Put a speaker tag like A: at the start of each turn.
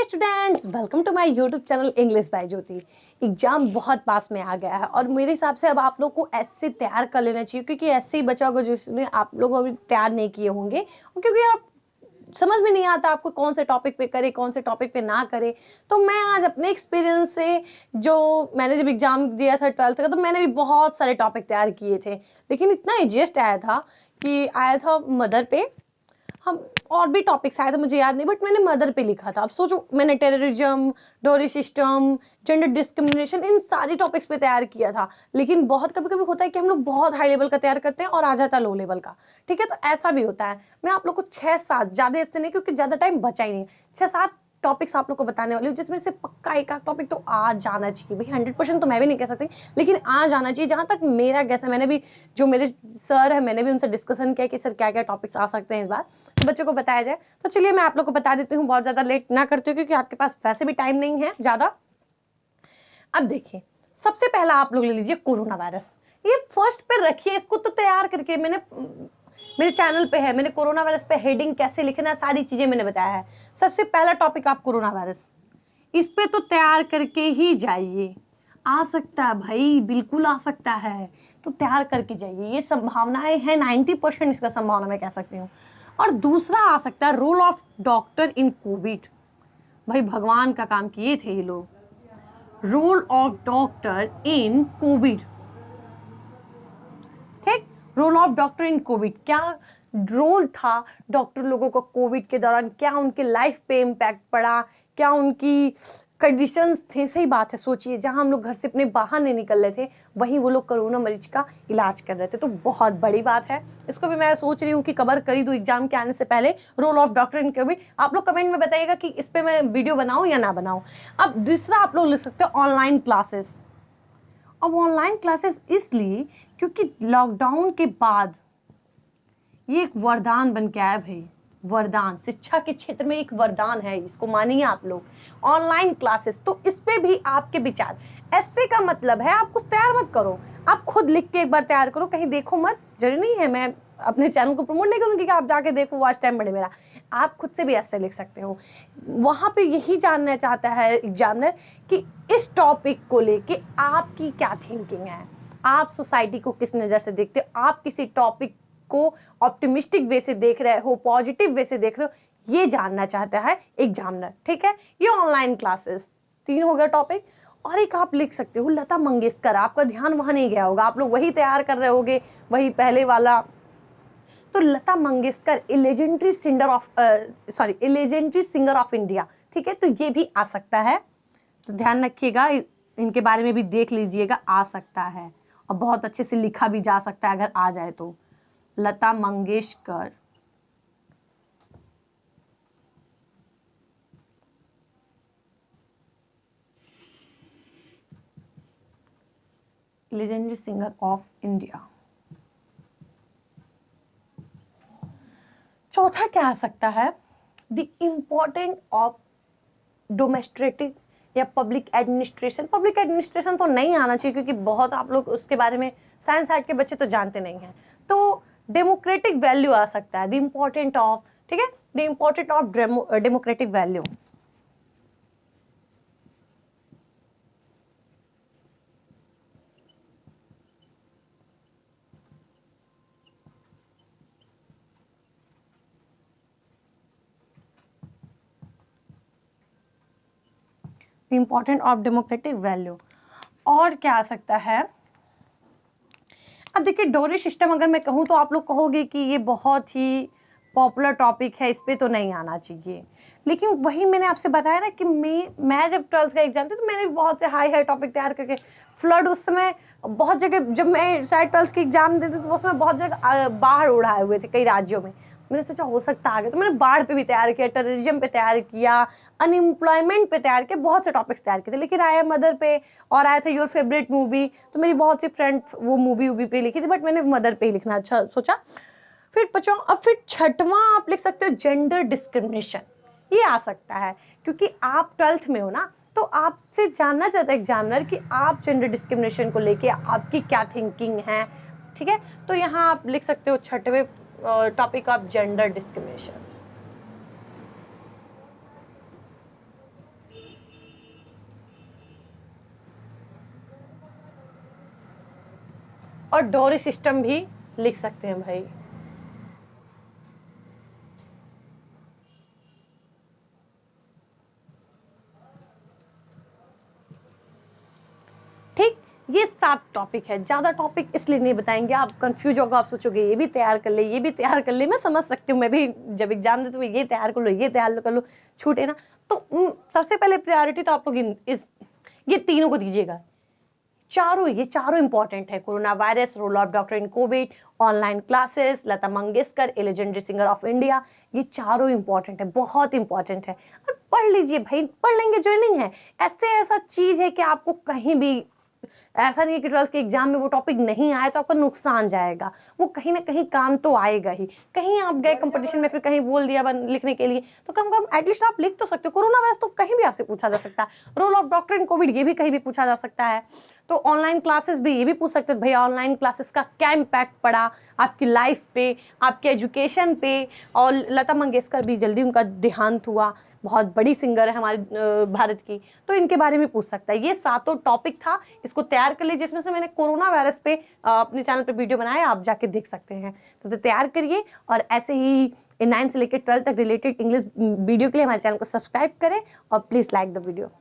A: Students, welcome to my YouTube channel English by Jyoti. Exam बहुत पास में आ गया है और मेरे हिसाब से अब आप लोग को ऐसे तैयार कर लेना चाहिए, क्योंकि ऐसे ही बचा होगा जिसमें आप लोग अभी तैयार नहीं किए होंगे, क्योंकि आप समझ में नहीं आता आपको कौन से टॉपिक पे करे कौन से टॉपिक पे ना करे। तो मैं आज अपने एक्सपीरियंस से, जो मैंने जब एग्जाम दिया था 12th का, तो मैंने भी बहुत सारे टॉपिक तैयार किए थे, लेकिन इतना इजिएस्ट आया था कि आया था मदर पे। हम और भी टॉपिक्स आए थे, मुझे याद नहीं, बट मैंने मदर पे लिखा था। अब सोचो, मैंने टेररिज्म, डोरी सिस्टम, जेंडर डिस्क्रिमिनेशन, इन सारी टॉपिक्स पे तैयार किया था। लेकिन बहुत कभी कभी होता है कि हम लोग बहुत हाई लेवल का तैयार करते हैं और आ जाता है लो लेवल का। ठीक है, तो ऐसा भी होता है। मैं आप लोग को 6-7, ज्यादा इससे नहीं क्योंकि ज्यादा टाइम बचा ही नहीं, 6-7 टॉपिक्स आप लोग को बताने वाली हूँ, जिसमें से पक्का एक आध टॉपिक तो आ जाना चाहिए भाई। 100% तो मैं भी नहीं कह सकती, लेकिन आ जाना चाहिए। जहां तक मेरा गैस है, मैंने भी, जो मेरे सर है, मैंने भी उनसे डिस्कशन किया कि सर क्या क्या टॉपिक्स आ सकते हैं इस बार, तो बच्चों को बताया जाए। तो चलिए मैं आप लोग को बता देती हूँ, बहुत ज्यादा लेट ना करती हूँ, क्योंकि आपके पास वैसे भी टाइम नहीं है ज्यादा। अब देखिए, सबसे पहला आप लोग ले लीजिए कोरोना वायरस। ये फर्स्ट पे रखिए, इसको तो तैयार करके मैंने मेरे चैनल पे है, मैंने कोरोना वायरस पे हेडिंग कैसे लिखना, सारी चीजें मैंने बताया है। सबसे पहला टॉपिक आप कोरोना वायरस, इस पे तो तैयार करके ही जाइए। आ सकता है भाई, बिल्कुल आ सकता है, तो तैयार करके जाइए। ये संभावनाएं हैं 90% इसका संभावना मैं कह सकती हूँ। और दूसरा आ सकता है role of doctor in COVID. भाई भगवान का काम किए थे ये लोग। Role of doctor in COVID, ठीक, role of doctor in COVID, क्या रोल था डॉक्टर लोगों को कोविड के दौरान, क्या उनके लाइफ पे इम्पैक्ट पड़ा, क्या उनकी कंडीशंस थे। सही बात है, सोचिए, जहां हम लोग घर से अपने बाहर नहीं निकल रहे थे, वहीं वो लोग कोरोना मरीज का इलाज कर रहे थे। तो बहुत बड़ी बात है, इसको भी मैं सोच रही हूँ कि कवर कर ही दूं एग्जाम के आने से पहले। Role of doctor in COVID, आप लोग कमेंट में बताइएगा कि इस पे मैं वीडियो बनाऊं या ना बनाऊं। अब दूसरा आप लोग लिख सकते हो ऑनलाइन क्लासेस। अब ऑनलाइन क्लासेस इसलिए क्योंकि लॉकडाउन के बाद ये एक वरदान बन के आया भाई। वरदान, शिक्षा के क्षेत्र में एक वरदान है, इसको मानिए आप लोग। ऑनलाइन क्लासेस, तो इस पे भी आपके विचार। ऐसे का मतलब है आप कुछ तैयार मत करो, आप खुद लिख के एक बार तैयार करो, कहीं देखो मत। जरूरी नहीं है मैं अपने चैनल को प्रमोट नहीं करूंगी कि आप जाके देखो, वॉच टाइम बढ़े मेरा। आप खुद से भी ऐसे लिख सकते हो। वहां पे यही जानना चाहता है एग्जामिनर कि इस टॉपिक को लेके आपकी क्या थिंकिंग है, आप सोसाइटी को किस नजर से देखते हो, आप किसी टॉपिक को ऑप्टिमिस्टिक वे से देख रहे हो, पॉजिटिव वे से देख रहे हो, ये जानना चाहता है एग्जामिनर। ठीक है, ये ऑनलाइन क्लासेस 3 हो गया टॉपिक। और एक आप लिख सकते हो लता मंगेशकर, आपका ध्यान वहां नहीं गया होगा, आप लोग वही तैयार कर रहे होगे, वही पहले वाला। तो Lata Mangeshkar, legendary singer of India. ठीक है, तो ये भी आ सकता है, तो ध्यान रखिएगा, इनके बारे में भी देख लीजिएगा, आ सकता है। और बहुत अच्छे से लिखा भी जा सकता है अगर आ जाए तो। Lata Mangeshkar, legendary singer of India. चौथा क्या आ सकता है, द इम्पोर्टेंट ऑफ डोमेस्ट्रेटिव या पब्लिक एडमिनिस्ट्रेशन। पब्लिक एडमिनिस्ट्रेशन तो नहीं आना चाहिए, क्योंकि बहुत आप लोग उसके बारे में, साइंस साइड के बच्चे तो जानते नहीं हैं। तो डेमोक्रेटिक वैल्यू आ सकता है, द इम्पोर्टेंट ऑफ, ठीक है, the important of democratic value. Important of democratic value. और क्या आ सकता है, अब देखिए डोरी सिस्टम अगर मैं कहूँ तो आप लोग कहोगे कि ये बहुत ही पॉपुलर टॉपिक है, इस पे तो नहीं आना चाहिए। लेकिन वही मैंने आपसे बताया ना कि मैं जब 12th का एग्जाम थी, तो मैंने बहुत से हाई हाई टॉपिक तैयार करके, फ्लड उस समय बहुत जगह, जब मैं शायद 12th की एग्जाम देती तो उसमें बहुत जगह बाढ़ उड़ाए हुए थे कई राज्यों में। मैंने सोचा हो सकता आगे, तो मैंने बाढ़ पे भी तैयार किया, टेररिज्म पे तैयार किया, अनएम्प्लॉयमेंट पे तैयार किया, बहुत से टॉपिक्स तैयार किए थे। लेकिन आया मदर पे, और आया था योर फेवरेट मूवी, तो मेरी बहुत सी फ्रेंड वो मूवी पे लिखी थी, बट मैंने मदर पे ही लिखना अच्छा सोचा। फिर बचाओ, अब फिर छठवां आप लिख सकते हो जेंडर डिस्क्रिमिनेशन। ये आ सकता है क्योंकि आप 12th में हो ना, तो आपसे जानना चाहता है एग्जामिनर कि आप जेंडर डिस्क्रिमिनेशन को लेके आपकी क्या थिंकिंग है। ठीक है, तो यहाँ आप लिख सकते हो छठवें टॉपिक ऑफ जेंडर डिस्क्रिमिनेशन। और डोरी सिस्टम भी लिख सकते हैं भाई। ठीक, ये 7 टॉपिक है, ज्यादा टॉपिक इसलिए नहीं बताएंगे, आप कंफ्यूज होगा, आप सोचोगे ये भी तैयार कर ले, ये भी तैयार कर ले। मैं समझ सकती हूँ, मैं भी जब एग्जाम देती हूँ ये तैयार कर लो, ये तैयार कर लो, छूटे ना। तो सबसे पहले प्रायोरिटी तो आप लोग ये तीनों को दीजिएगा। ये चारों इंपॉर्टेंट है। Corona virus, role of doctor in COVID, online classes, Lata Mangeshkar, a legendary singer of India, ये चारों इंपॉर्टेंट है, बहुत इंपॉर्टेंट है। और पढ़ लीजिए भाई, पढ़ लेंगे ज्वाइनिंग है। ऐसा चीज है कि आपको कहीं भी ऐसा नहीं है कि 12th के एग्जाम में वो टॉपिक नहीं आया तो आपका नुकसान जाएगा, वो कहीं ना कहीं काम तो आएगा ही। कहीं आप गए कंपटीशन में, फिर कहीं बोल दिया लिखने के लिए, तो कम कम एटलीस्ट आप लिख तो सकते हो। कोरोना वायरस तो कहीं भी आपसे पूछा जा सकता है, role of doctor in COVID ये भी कहीं भी पूछा जा सकता है। तो ऑनलाइन क्लासेस भी ये भी पूछ सकते हैं भैया ऑनलाइन क्लासेस का क्या इम्पैक्ट पड़ा आपकी लाइफ पे, आपके एजुकेशन पे। और लता मंगेशकर भी जल्दी उनका देहांत हुआ, बहुत बड़ी सिंगर है हमारे भारत की, तो इनके बारे में पूछ सकता है। ये 7 टॉपिक था, इसको तैयार कर लीजिए। जिसमें से मैंने कोरोना वायरस पे अपने चैनल पे वीडियो बनाया, आप जाके देख सकते हैं। तो तैयार करिए, और ऐसे ही 9 से लेकर 12 तक रिलेटेड इंग्लिश वीडियो के लिए हमारे चैनल को सब्सक्राइब करें, और प्लीज लाइक द वीडियो।